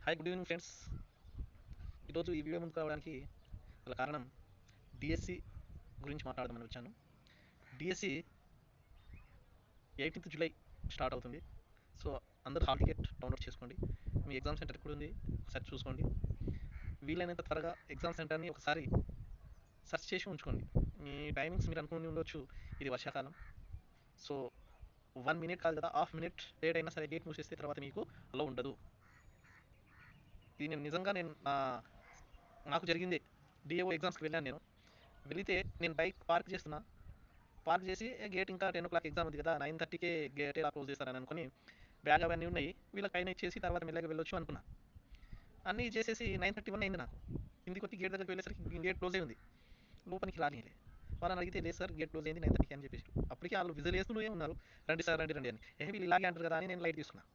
Hi, good evening friends. ఈరోజు ఈ video ముందుకు రావడానికి గల కారణం డిఎస్సి గురించి మాట్లాడదామని వచ్చాను. డిఎస్సి 18th జూలై స్టార్ట్ అవుతుంది. సో అందరూ హాల్ టికెట్ డౌన్లోడ్ చేసుకోండి. మీ ఎగ్జామ్ సెంటర్ ఎక్కడ ఉంది ఒకసారి చూసుకోండి. వీలైనంత త్వరగా ఎగ్జామ్ సెంటర్ని ఒకసారి సెర్చ్ చేసి ఉంచుకోండి. మీ టైమింగ్స్ మీరు అనుకుని ఉండొచ్చు, ఇది వర్షాకాలం, సో 1 minute కాదు కదా, హాఫ్ మినిట్ లేట్ అయినా సరే గేట్ మూసేస్తే తర్వాత మీకు అలో ఉండదు. ఇది నేను నిజంగా నాకు జరిగింది. డిఏఓ ఎగ్జామ్స్కి వెళ్ళాను. వెళితే నేను బైక్ పార్క్ చేసి గేట్ ఇంకా 10 o'clock ఎగ్జామ్ ఉంది కదా, 9:30కే గేట్ ఎలా క్లోజ్ చేస్తారని అనుకుని బ్యాగ్ అవన్నీ ఉన్నాయి, వీళ్ళకి పైన ఇచ్చేసి తర్వాత మెల్లగా వెళ్ళొచ్చు అనుకున్నా. అన్నీ చేసేసి 9:31 అయింది. నాకు కిందికి వచ్చి గేట్ దగ్గరికి వెళ్ళేసరికి గేట్ క్లోజ్ అయి ఉంది. లోపలికి రానిలే. వాళ్ళని అడిగితే లేదు సార్, గేట్ క్లోజ్ అయింది 9:30కి అని చెప్పేసి. అప్పటికే వాళ్ళు విజిల్ వేస్తూనే ఉన్నారు, రండి సార్ రండి రండి అని. వీళ్ళు ఇలాగే అంటారు కదా అని నేను లైట్ తీసుకున్నా.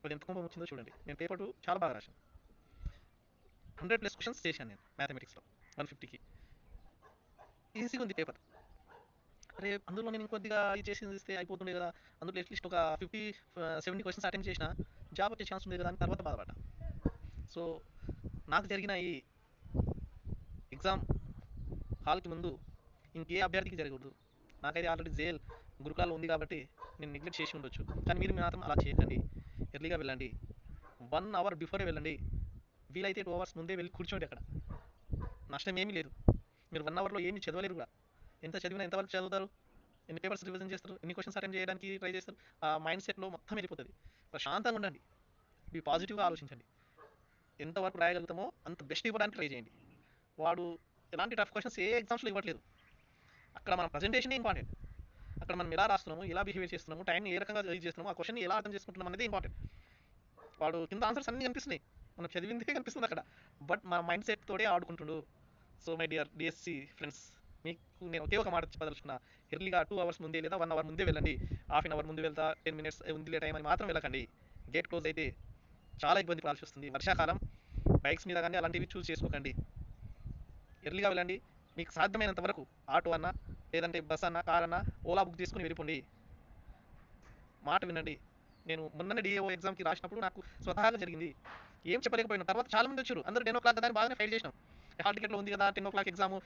అది ఎంత కోపం వచ్చిందో చూడండి. నేను పేపర్ 2 చాలా బాగా రాశాను. 100+ క్వశ్చన్స్ చేశాను నేను మ్యాథమెటిక్స్లో 150కి. ఈజీగా ఉంది పేపర్. అరే అందులో నేను ఇంకొద్దిగా ఇది చేసి ఇస్తే అయిపోతుండే కదా, అందులో అట్లీస్ట్ ఒక 50-70 క్వశ్చన్స్ అటెండ్ చేసిన జాబ్ వచ్చే ఛాన్స్ ఉంది కదా అని తర్వాత బాధపడ్డా. సో నాకు జరిగిన ఈ ఎగ్జామ్ హాల్కి ముందు ఇంకే అభ్యర్థికి జరగకూడదు. నాకైతే ఆల్రెడీ జేఎల్ గురుకులాల్లో ఉంది కాబట్టి నేను నెగ్లెక్ట్ చేసి ఉండొచ్చు, కానీ మీరు మాత్రం అలా చేయకండి. ఎర్లీగా వెళ్ళండి, 1 hour బిఫోరే వెళ్ళండి. వీలైతే 2 hours ముందే వెళ్ళి కూర్చోండి. అక్కడ నష్టం ఏమీ లేదు. మీరు 1 hourలో ఏమీ చదవలేరు కూడా. ఎంత చదివినా ఎంతవరకు చదువుతారు, ఎన్ని పేపర్స్ రివిజన్ చేస్తారు, ఎన్ని క్వశ్చన్స్ అటెండ్ చేయడానికి ట్రై చేస్తారు, ఆ మైండ్ సెట్లో మొత్తం వెళ్ళిపోతుంది. ప్రశాంతంగా ఉండండి, మీ పాజిటివ్గా ఆలోచించండి. ఎంతవరకు రాయగలుగుతామో అంత బెస్ట్ ఇవ్వడానికి ట్రై చేయండి. వాడు ఎలాంటి టఫ్ క్వశ్చన్స్ ఏ ఎగ్జామ్స్లో ఇవ్వట్లేదు. అక్కడ మన ప్రజెంటేషన్ ఇంపార్టెంట్. అక్కడ మనం ఎలా రాస్తున్నాము, ఎలా బిహేవ్ చేస్తున్నాము, టైంని ఏ రకంగా యూజ్ చేస్తున్నాము, ఆ క్వశ్చన్ ఎలా అర్థం చేసుకుంటున్నాం అనేది ఇంపార్టెంట్. వాడు కింద ఆన్సర్స్ అన్నీ కనిపిస్తున్నాయి, మనం చదివిందే కనిపిస్తుంది అక్కడ, బట్ మన మైండ్ సెట్ తోడే ఆడుకుంటుండు. So my dear DSC friends, మీకు నేను ఒకే ఒక మాట చెప్పదలుచుకున్నా. ఎర్లీగా 2 hours ముందే లేదా 1 hour ముందే వెళ్ళండి. హాఫ్ అన్ అవర్ ముందు వెళ్తా, 10 minutes ఉంది టైం అని మాత్రం వెళ్ళకండి. గేట్ క్లోజ్ అయితే చాలా ఇబ్బంది పడాల్సి వస్తుంది. వర్షాకాలం, బైక్స్ మీద కానీ అలాంటివి చూస్ చేసుకోకండి. ఎర్లీగా వెళ్ళండి. మీకు సాధ్యమైనంత వరకు ఆటో అన్నా, లేదంటే బస్ అన్నా, కార్ అన్నా, ఓలా బుక్ చేసుకుని వెళ్ళిపోండి. మాట వినండి. నేను మొన్ననే డిఏఓ ఎగ్జామ్కి రాసినప్పుడు నాకు స్వతహాగా జరిగింది. ఏం చెప్పలేకపోయినా తర్వాత చాలా మంది వచ్చారు, అందరూ 10 o'clock దాన్ని బాగానే ఫైల్ చేసినాం. హాల్ టికెట్లో ఉంది కదా 10 o'clock ఎగ్జామ్,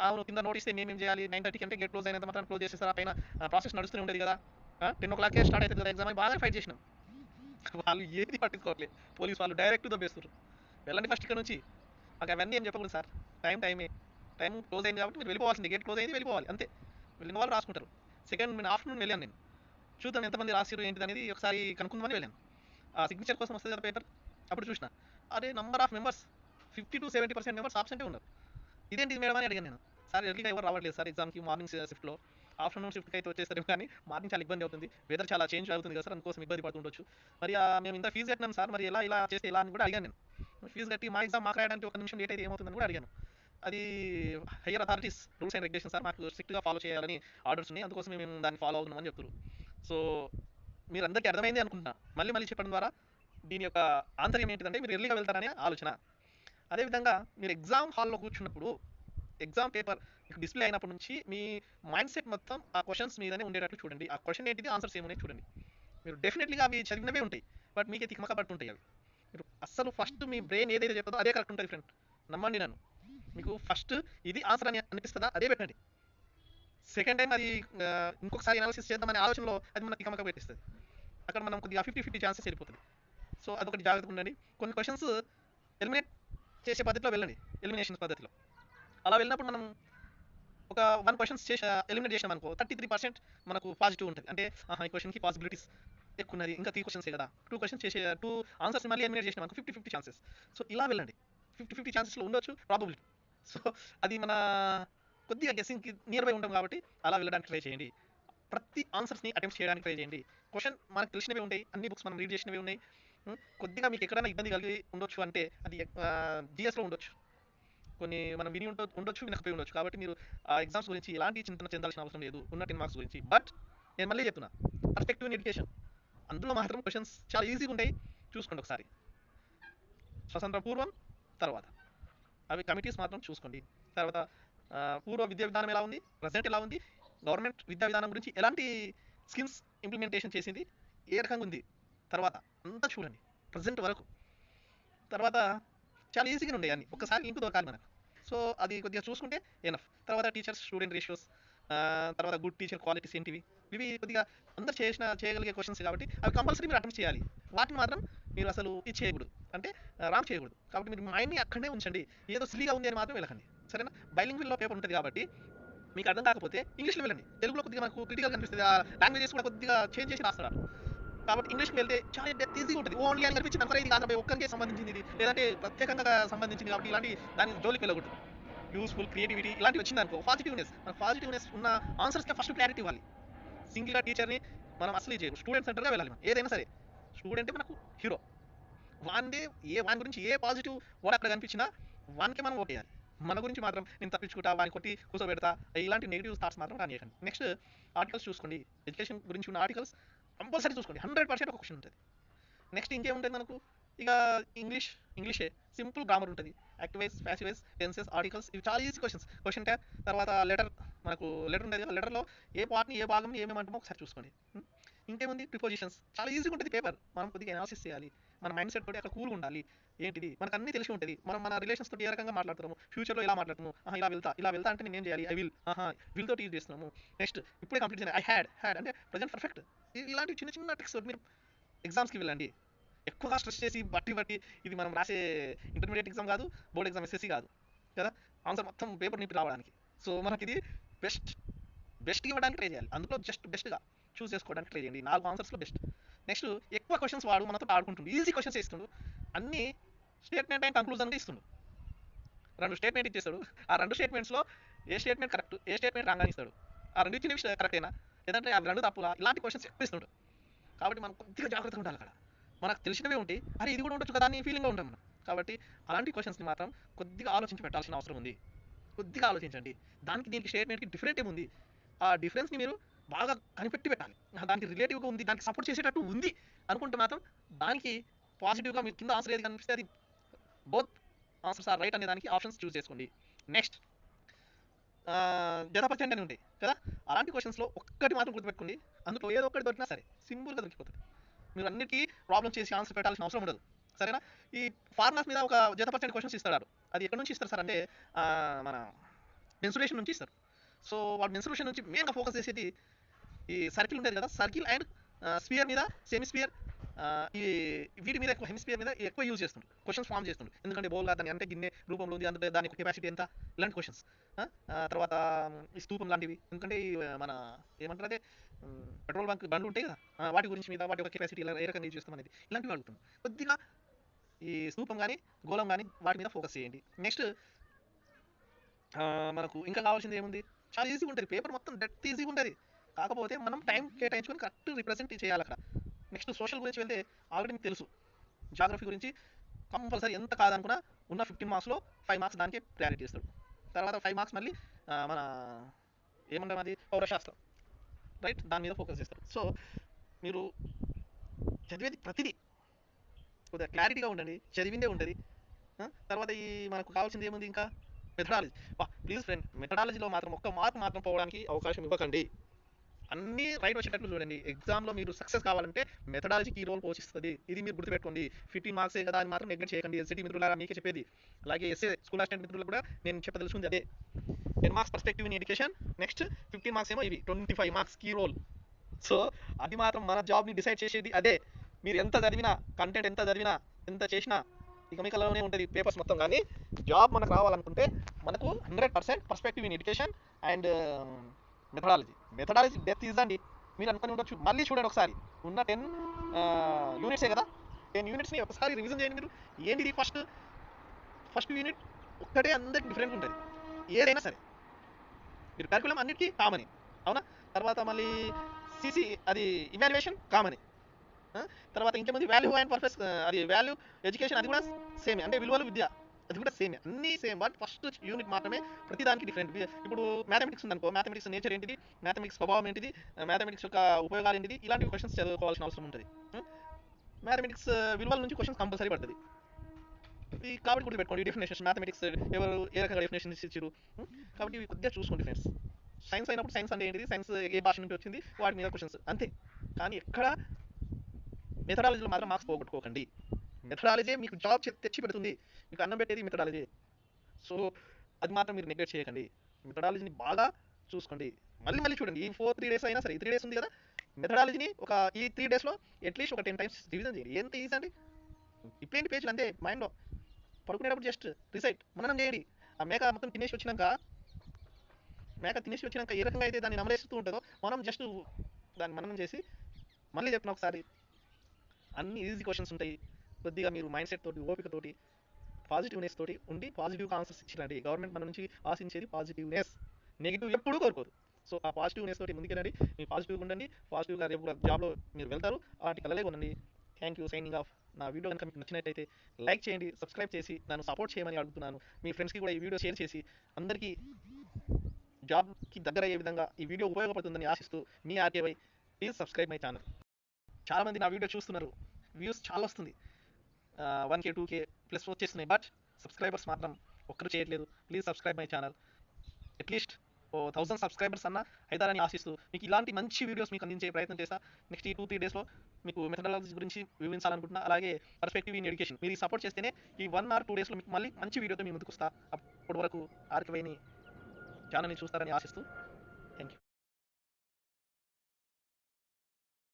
అవును కింద నోటీస్ మేమేం చేయాలి, 9:30 అంటే గేట్ క్లోజ్ అయినంత మాత్రం క్లోజ్ చేసేసారా, పైన ప్రాసెస్ నడుస్తూనే ఉండేది కదా, 10 o'clock స్టార్ట్ అవుతుంది కదా ఎగ్జామ్ అని బాగా ఫైట్ చేసినాం. వాళ్ళు ఏది పట్టించుకోవట్లేదు. పోలీస్ వాళ్ళు డైరెక్ట్ దొబ్బేస్తారు. వెళ్ళండి ఫస్ట్ ఇక్కడ నుంచి. మాకు అవన్నీ ఏం చెప్పకూడదు సార్, టైమే టైం క్లోజ్ అయింది కాబట్టి మీరు వెళ్ళిపోవాల్సింది, గేట్ క్లోజ్ అయింది వెళ్ళిపోవాలి అంతే. వెళ్ళిన వాళ్ళు రాసుకుంటారు. సెకండ్ నేను ఆఫ్టర్నూన్ వెళ్ళాను. నేను చూద్దాం ఎంతమంది రాసిరు ఏంటిది అనేది ఒకసారి కనుక్కుందామని వెళ్ళాను. ఆ సిగ్నేచర్ కోసం వస్తుంది కదా పేపర్, అప్పుడు చూసిన అరే నంబర్ ఆఫ్ మెంబర్స్ 50-70% మెంబర్స్ ఆబ్సెంటే ఉన్నారు. ఇదేంటి మేడం అని అడిగాను నేను. సార్ ఎర్లీగా ఎవరు రావట్లేదు సార్ ఎగ్జామ్కి, మార్నింగ్ షిఫ్ట్లో, ఆఫ్టర్నూన్ షిఫ్ట్కి అయితే వచ్చేస్తారు కానీ మార్నింగ్ చాలా ఇబ్బంది అవుతుంది, వెదర్ చాలా చేంజ్ అవుతుంది కదా సార్, అందుకోసం ఇబ్బంది పడుతుండొచ్చు. మరి మేము ఇంత ఫీజు కట్టినాం సార్, మరి ఇలా చేస్తే ఎలా అని కూడా అడిగాను నేను. ఫీజు కట్టి మా ఎగ్జామ్ మాకు రాయడానికి 1 నిమిషం లేట్ అయితే ఏమవుతుందని కూడా అడిగాను. అది higher authorities rules and regulation sir, మాకు స్ట్రిక్ట్గా ఫాలో చేయాలని ఆర్డర్స్ ఉన్నాయి, అందుకోసం మేము దాన్ని ఫాలో అవుతున్నామని చెప్తున్నారు. సో మీరు అందరికీ అర్థమైంది అనుకుంటున్నా. మళ్ళీ చెప్పడం ద్వారా దీని యొక్క ఆంతర్యం ఏంటిదంటే మీరు ఎర్లీగా వెళ్తారనే ఆలోచన. అదేవిధంగా మీరు ఎగ్జామ్ హాల్లో కూర్చున్నప్పుడు ఎగ్జామ్ పేపర్ డిస్ప్లే అయినప్పటి నుంచి మీ మైండ్ సెట్ మొత్తం ఆ క్వశ్చన్స్ మీదనే ఉండేటట్లు చూడండి. ఆ క్వశ్చన్ ఏంటిది, ఆన్సర్స్ ఏమున్నాయి చూడండి. మీరు డెఫినెట్లీగా అవి చదివినవే ఉంటాయి, బట్ మీకే తికమక పడుతుంటాయి అవి. మీరు అస్సలు ఫస్ట్ మీ బ్రెయిన్ ఏదైతే చెప్తుందో అదే కరెక్ట్ ఉంటుంది ఫ్రెండ్, నమ్మండి నన్ను. మీకు ఫస్ట్ ఇది ఆన్సర్ అని అనిపిస్తుందా అదే పెట్టండి. సెకండ్ టైం అది ఇంకొకసారి అనాలిసిస్ చేద్దామనే ఆలోచనలో అది మనకి తికమక పెట్టిస్తుంది. అక్కడ మనం కొద్దిగా 50-50 ఛాన్సెస్ వెళ్ళిపోతుంది. సో అదొకటి జాగ్రత్తగా ఉండండి. కొన్ని క్వశ్చన్స్ ఎలిమినేట్ చేసే పద్ధతిలో వెళ్ళండి, ఎలిమినేషన్ పద్ధతిలో. అలా వెళ్ళినప్పుడు మనం ఒక 1 క్వశ్చన్స్ చేసి ఎలిమినేట్ చేసినాం అనుకో, 33% మనకు పాజిటివ్ ఉంటుంది. అంటే ఈ క్వశ్చన్కి పాసిబిలిటీస్ ఎక్కువ ఉన్నది, ఇంకా 3 క్వశ్చన్సే కదా, 2 క్వశ్చన్స్ చేసే 2 ఆన్సర్స్ మళ్ళీ ఎలిమినేట్ చేసినాం అనుకో, 50-50 ఛాన్సెస్. సో ఇలా వెళ్ళండి, 50-50 ఛాన్సెస్లో ఉండొచ్చు ప్రాబబిలిటీ. సో అది మన కొద్దిగా గెస్సింగ్కి నియర్ బై ఉంటాం కాబట్టి అలా వెళ్ళడానికి ట్రై చేయండి. ప్రతి ఆన్సర్స్ని అటెంప్ట్ చేయడానికి ట్రై చేయండి. క్వశ్చన్ మనకు తెలిసినవి ఉంటాయి, అన్ని బుక్స్ మనం రీడ్ చేసినవి ఉన్నాయి. కొద్దిగా మీకు ఎక్కడైనా ఇబ్బంది కలిగి ఉండొచ్చు అంటే అది జిఎస్లో ఉండొచ్చు, కొన్ని మనం విని ఉండొచ్చు, వినకపోయి ఉండొచ్చు. కాబట్టి మీరు ఆ ఎగ్జామ్స్ గురించి ఎలాంటి చింతన చెందాల్సిన అవసరం లేదు ఉన్న 10 మార్క్స్ గురించి. బట్ నేను మళ్ళీ చెప్తున్నా, పర్స్పెక్టివ్ ఇన్ ఎడ్యుకేషన్ అందులో మాత్రం క్వశ్చన్స్ చాలా ఈజీగా ఉంటాయి, చూసుకోండి ఒకసారి. స్వతంత్ర పూర్వం తర్వాత అవి కమిటీస్ మాత్రం చూసుకోండి. తర్వాత పూర్వ విద్యా విధానం ఎలా ఉంది, ప్రజెంట్ ఎలా ఉంది, గవర్నమెంట్ విద్యా విధానం గురించి ఎలాంటి స్కిల్స్ ఇంప్లిమెంటేషన్ చేసింది, ఏ రకంగా ఉంది, తర్వాత అంతా చూడండి ప్రజెంట్ వరకు. తర్వాత చాలా ఈజీగా ఉండేవి అన్ని, ఒక్కసారి లింక్ దొరకాలి మనకు. సో అది కొద్దిగా చూసుకుంటే ఎనఫ్. తర్వాత టీచర్స్ స్టూడెంట్ రేషియోస్, తర్వాత గుడ్ టీచర్ క్వాలిటీస్ ఏంటివి, ఇవి కొద్దిగా అందరు చేయగలిగే క్వశ్చన్స్ కాబట్టి అవి కంపల్సరీ మీరు అటెంప్ట్ చేయాలి. వాటిని మాత్రం మీరు అసలు ఇది చేయకూడదు, అంటే రాంగ్ చేయకూడదు. కాబట్టి మీరు మైండ్ని అక్కడే ఉంచండి, ఏదో సిల్లీగా ఉంది అని మాత్రం వెళ్ళకండి, సరేనా. బైలింగ్విల్లో పేపర్ ఉంటుంది కాబట్టి మీకు అర్థం కాకపోతే ఇంగ్లీష్లో వెళ్ళండి. తెలుగులో కొద్దిగా మనకు క్రిటికల్ కనిపిస్తుంది, ఆ లాంగ్వేజెస్ కూడా కొద్దిగా చేంజ్ చేసి రాస్తారు. కాబట్టి ఇంగ్లీష్కి వెళ్తే చాలా డెప్త్ ఈజీగా ఉంటుంది. ఓన్లీ అని కనిపించింది అనుకో, ఇది కాదు ఒక్కరికే సంబంధించింది ఇది, లేదంటే ప్రత్యేకంగా సంబంధించింది కాబట్టి ఇలాంటి దాని జోలికి వెళ్ళకూడదు. యూస్ఫుల్, క్రియేటివిటీ ఇలాంటివి వచ్చింది అనుకో, పాజిటివ్నెస్ ఉన్న ఆన్సర్స్కి ఫస్ట్ క్లారిటీ ఇవ్వాలి. సింగిల్గా టీచర్ని మనం అసలు చేయరు, స్టూడెంట్ సెంటర్గా వెళ్ళాలి. మనం ఏదైనా సరే స్టూడెంటే మనకు హీరో, వాని గురించి ఏ పాజిటివ్ వర్డ్ అక్కడ కనిపించినా వానికి మనం ఓకే చేయాలి. మన గురించి మాత్రం నేను తప్పించుకుంటా, వాని కొట్టి కూర్చోబెడతా, ఇలాంటి నెగిటివ్ థాట్స్ మాత్రం రానియకండి. నెక్స్ట్ ఆర్టికల్స్ చూసుకోండి, ఎడ్యుకేషన్ గురించి ఉన్న ఆర్టికల్స్ కంపల్సరీ చూసుకోండి, 100% ఒక క్వశ్చన్ ఉంటుంది. నెక్స్ట్ ఇంకేముంటుంది మనకు, ఇక ఇంగ్లీషే సింపుల్ గ్రామర్ ఉంటుంది, active voice, passive voice, tenses, articles, ఇవి చాలా ఈజీ క్వశ్చన్స్. క్వశ్చన్ ట్యాగ్, తర్వాత మనకు లెటర్ ఉంటుంది కదా, లెటర్లో ఏ పార్ట్ని ఏ భాగం ఏమేమంటామో ఒకసారి చూసుకోండి. ఇంకేముంది, ప్రిపోజిషన్స్, చాలా ఈజీగా ఉంటుంది పేపర్. మనం కొద్దిగా అనాలిసిస్ చేయాలి, మన మైండ్ సెట్ తోటి అక్కడ కూల్గా ఉండాలి. ఏంటిది మనకు అన్నీ తెలిసి ఉంటుంది, మన రిలేషన్స్ తోటి ఏ రకంగా మాట్లాడుతున్నాము, ఫ్యూచర్లో ఇలా మాట్లాడుతున్నాము, ఇలా వెళ్తా అంటే నేను ఏం చేయాలి, విల్ తోటి యూజ్ చేస్తున్నాము. నెక్స్ట్ ఇప్పుడే కంప్లీట్ చేయాలి, హ్యాడ్ అంటే ప్రజెంట్ పర్ఫెక్ట్. ఇలాంటి చిన్న ట్రిక్స్ తోటి మీరు ఎగ్జామ్స్కి వెళ్ళండి. ఎక్కువగా స్ట్రెస్ చేసి బట్టి ఇది మనం రాసే ఇంటర్మీడియట్ ఎగ్జామ్ కాదు, బోర్డ్ ఎగ్జామ్ ఎస్ఎస్సి కాదు కదా, ఆన్సర్ మొత్తం పేపర్ నింపి రావడానికి. సో మనకి ఇది బెస్ట్ ఇవ్వడానికి ట్రై చేయాలి, అందులో బెస్ట్గా చూస్ చేసుకోవడానికి ట్రై చేయండి. 4 ఆన్సర్స్లో బెస్ట్. నెక్స్ట్ ఎక్కువ క్వశ్చన్స్ వాడు మనతో ఆడుకుంటుండు, ఈజీ క్వశ్చన్స్ ఇస్తుండు, అన్ని స్టేట్మెంట్ అండ్ కంక్లూజన్గా ఇస్తుండు. 2 స్టేట్మెంట్ ఇచ్చేస్తాడు, ఆ 2 స్టేట్మెంట్స్లో ఏ స్టేట్మెంట్ కరెక్ట్, ఏ స్టేట్మెంట్ రాంగ్ అని ఇస్తాడు, ఆ 2 ఇచ్చిన కరెక్టేనా, లేదంటే అవి 2 తప్పులా, ఇలాంటి క్వశ్చన్స్ ఎక్కువ ఇస్తుండు. కాబట్టి మనం కొద్దిగా జాగ్రత్తగా ఉండాలి అక్కడ. మనకు తెలిసినవే ఉంటాయి, అరే ఇది కూడా ఉండొచ్చు కదా అని ఫీలింగ్గా ఉంటాం మనం. కాబట్టి అలాంటి క్వశ్చన్స్ని మాత్రం కొద్దిగా ఆలోచించి పెట్టాల్సిన అవసరం ఉంది. కొద్దిగా ఆలోచించండి, దీనికి స్టేట్మెంట్కి డిఫరెంట్ ఏముంది, ఆ డిఫరెన్స్ని మీరు బాగా కనిపెట్టి పెట్టాలి. దానికి రిలేటివ్గా ఉంది, దానికి సపోర్ట్ చేసేటట్టు ఉంది అనుకుంటే మాత్రం దానికి పాజిటివ్గా మీరు కింద ఆన్సర్ ఏది కనిపిస్తే అది బోత్ ఆన్సర్స్ ఆర్ రైట్ అనే దానికి ఆప్షన్స్ చూస్ చేసుకోండి. నెక్స్ట్ జతపరచండి అని ఉంటాయి కదా, అలాంటి క్వశ్చన్స్లో ఒక్కటి మాత్రం గుర్తుపెట్టుకోండి, అందులో ఏదో ఒకటి దొరికినా సరే సింపుల్గా దొరికిపోతుంది. మీరు అన్నిటికీ ప్రాబ్లమ్ చేసి ఆన్సర్ పెట్టాల్సిన అవసరం ఉండదు, సరేనా. ఈ ఫార్ములాస్ మీద ఒక జతపరచండి క్వశ్చన్స్ ఇస్తారు, అది ఎక్కడి నుంచి ఇస్తారు సార్ అంటే మన మెన్సురేషన్ నుంచి ఇస్తారు. సో వాడు మెన్సురేషన్ నుంచి మెయిన్గా ఫోకస్ చేసేది ఈ సర్కిల్ ఉంటుంది కదా, సర్కిల్ అండ్ స్పియర్ మీద, సెమీస్పియర్, ఈ వీటి మీద ఎక్కువ, హెమిస్పియర్ మీద ఎక్కువ యూజ్ చేస్తుండ్రు, క్వశ్చన్స్ ఫామ్ చేస్తుండ్రు. ఎందుకంటే బౌల్ దాని అంటే గిన్నె రూపంలో ఉంది, అందులో దాని కెపాసిటీ ఎంత, ఇలాంటి క్వశ్చన్స్. తర్వాత ఈ స్తూపం లాంటివి, ఎందుకంటే మన ఏమంటారు అదే పెట్రోల్ బండ్లు ఉంటాయి కదా, వాటి గురించి మీద, వాటి యొక్క కెపాసిటీ ఏ రకంగా యూజ్ చేస్తాం అనేది, ఇలాంటివి అడుగుతుంది. కొద్దిగా ఈ స్తూపం కానీ గోళం కానీ వాటి మీద ఫోకస్ చేయండి. నెక్స్ట్ మనకు ఇంకా కావాల్సింది ఏముంది, చాలా ఈజీగా ఉంటుంది పేపర్ మొత్తం, డెప్త్ ఈజీగా ఉంటుంది, కాకపోతే మనం టైం కేటాయించుకొని కరెక్ట్ రిప్రజెంట్ చేయాలి అక్కడ. నెక్స్ట్ సోషల్ గురించి వెళ్తే ఆల్రెడీ మీకు తెలుసు, జాగ్రఫీ గురించి కంపల్సరీ ఎంత కాదనుకున్నా ఉన్న 15 మార్క్స్లో 5 మార్క్స్ దానికి ప్రయారిటీ ఇస్తాడు. తర్వాత 5 మార్క్స్ మళ్ళీ మన ఏమంటాం అది పౌరశాస్త్రం, రైట్, దాని మీద ఫోకస్ చేస్తారు. సో మీరు చదివేది ప్రతిదీ కొద్దిగా క్లారిటీగా ఉండండి, చదివిందే ఉంటుంది. తర్వాత ఈ మనకు కావాల్సింది ఏముంది ఇంకా, మెథడాలజీ. ప్లీజ్ ఫ్రెండ్, మెథడాలజీలో మాత్రం ఒక్క మార్క్ మాత్రం పోవడానికి అవకాశం ఇవ్వకండి, అన్నీ రైట్ వచ్చేటట్లు చూడండి. ఎగ్జామ్లో మీరు సక్సెస్ కావాలంటే మెథడాలజీ కీ రోల్ పోషిస్తుంది, ఇది మీరు గుర్తుపెట్టుకోండి. 15 మార్క్సే కదా అని మాత్రం నెగ్లెక్ట్ చేయకండి. ఎస్సిటీ మిత్రులారా మీకే చెప్పేది, అలాగే ఎస్ఏ స్కూల్ అసిస్టెంట్ మిత్రులకు కూడా నేను చెప్పదలుచుకుంది అదే. 10 marks perspective in education, next 15 marks ఏమో ఇవి, 25 మార్క్స్ కీ రోల్. సో అది మాత్రం మన జాబ్ని డిసైడ్ చేసేది అదే. మీరు ఎంత చదివినా, కంటెంట్ ఎంత చదివినా, ఎంత చేసినా ఇకమికలోనే ఉంటుంది పేపర్స్ మొత్తం. కానీ జాబ్ మనకు రావాలనుకుంటే మనకు 100% perspective in education and methodology depth ఇదండి. మీరు అనుకుని ఉండొచ్చు, మళ్ళీ చూడండి ఒకసారి, ఉన్న 10 యూనిట్సే కదా, 10 యూనిట్స్ని ఒకసారి రివిజన్ చేయండి మీరు. ఏంటిది ఫస్ట్ యూనిట్ ఒక్కటే అందరికి డిఫరెంట్ ఉంటుంది, ఏదైనా సరే మీరు కరికులం అన్నిటికీ కామని, అవునా. తర్వాత మళ్ళీ సిసి అది ఇవాల్యుయేషన్ కామని, తర్వాత ఇంకేముంది వాల్యూ అండ్ పర్పస్, అది వాల్యూ ఎడ్యుకేషన్, అది కూడా సేమే, అంటే విలువలు విద్య, అది కూడా సేమే, అన్నీ సేమ్. బట్ ఫస్ట్ యూనిట్ మాత్రమే ప్రతిదానికి డిఫరెంట్. ఇప్పుడు మ్యాథమెటిక్స్ ఉందనుకో, మ్యాథమెటిక్స్ నేచర్ ఏంటిది, మ్యాథమెటిక్స్ స్వభావం ఏంటిది, మ్యాథమెటిక్స్ యొక్క ఉపయోగాలు ఏంటిది, ఇలాంటి క్వశ్చన్స్ చదువుకోవాల్సిన అవసరం ఉంటుంది. మ్యాథమెటిక్స్ విలువల నుంచి క్వశ్చన్స్ కంపల్సరీ పడుతుంది. ఈ కాబట్టి గుర్తుపెట్టుకోండి, డెఫినేషన్స్ మ్యాథమెటిక్స్ ఎవరు ఏ రకంగా డెఫినేషన్స్ ఇచ్చారు. కాబట్టి ఇవి కొద్దిగా చూసుకోండి ఫ్రెండ్స్. సైన్స్ అయినప్పుడు సైన్స్ అంటే ఏంటిది, సైన్స్ ఏ భాష నుంచి వచ్చింది, వాటి మీద క్వశ్చన్స్ అంతే. కానీ ఎక్కడ మెథడాలజీలో మాత్రం మార్క్స్ పోగొట్టుకోకండి. మెథడాలజీ మీకు జాబ్ తెచ్చి పెడుతుంది. మీకు అన్నం పెట్టేది మెథడాలజీ. సో అది మాత్రం మీరు నెగ్లెక్ట్ చేయకండి. మెథడాలజీని బాగా చూసుకోండి. మళ్ళీ మళ్ళీ చూడండి. ఈ 3 డేస్ అయినా సరే, ఈ 3 డేస్ ఉంది కదా, మెథడాలజీని ఈ 3 డేస్లో అట్లీస్ట్ ఒక 10 టైమ్స్ రివిజన్ చేయండి. ఎంత ఈజీ అండి, ఇప్పుడేంటి పేజీలు అంతే మైండ్లో. పడుకునేటప్పుడు జస్ట్ రిసైట్ మననం చేయండి. ఆ మేక మొత్తం తినేసి వచ్చినాక ఏ రకంగా అయితే దాన్ని నమలేస్తూ ఉంటుందో మనం జస్ట్ దాన్ని మననం చేసి మళ్ళీ చెప్పిన ఒకసారి. అన్ని ఈజీ క్వశ్చన్స్ ఉంటాయి. కొద్దిగా మీరు మైండ్ సెట్ తోటి, ఓపికతోటి, పాజిటివ్నెస్ తోటి ఉండి పాజిటివ్గా ఆన్సర్స్ ఇచ్చిరండి. గవర్నమెంట్ మన నుంచి ఆశించేది పాజిటివ్నెస్, నెగిటివ్ ఎప్పుడూ కోరుకోదు. సో ఆ పాజిటివ్నెస్ తోటి ముందుకెళ్ళండి. మీరు పాజిటివ్గా ఉండండి, పాజిటివ్గా రేపు కూడా జాబ్లో మీరు వెళ్తారు. అలాంటి కలలే కొనండి. Thank you, signing off. నా వీడియో కనుక మీకు నచ్చినట్టయితే లైక్ చేయండి, సబ్స్క్రైబ్ చేసి నన్ను సపోర్ట్ చేయమని అడుగుతున్నాను. మీ ఫ్రెండ్స్కి కూడా ఈ వీడియో షేర్ చేసి అందరికీ జాబ్కి దగ్గర అయ్యే విధంగా ఈ వీడియో ఉపయోగపడుతుందని ఆశిస్తూ మీ RKY. Please subscribe my channel. చాలామంది నా వీడియో చూస్తున్నారు, వ్యూస్ చాలా వస్తుంది, 1K 2K ప్లస్ వచ్చేస్తున్నాయి, బట్ సబ్స్క్రైబర్స్ మాత్రం ఒక్కరు చేయట్లేదు. Please subscribe my channel. At least 1000 subscribers అన్న అవుతారని ఆశిస్తూ మీకు ఇలాంటి మంచి వీడియోస్ మీకు అందించే ప్రయత్నం చేస్తా. నెక్స్ట్ ఈ 2-3 డేస్లో మీకు మెథడాలజీ గురించి వివరించాలనుకుంటున్నా. అలాగే పర్స్పెక్టివ్ ఇన్ ఎడ్యుకేషన్ మీరు సపోర్ట్ చేస్తేనే ఈ 1 or 2 డేస్లో మీకు మళ్ళీ మంచి వీడియోతో మీ ముందుకు వస్తా. అప్పటి వరకు ఆర్కేవైని ఛానల్ని చూస్తారని ఆశిస్తూ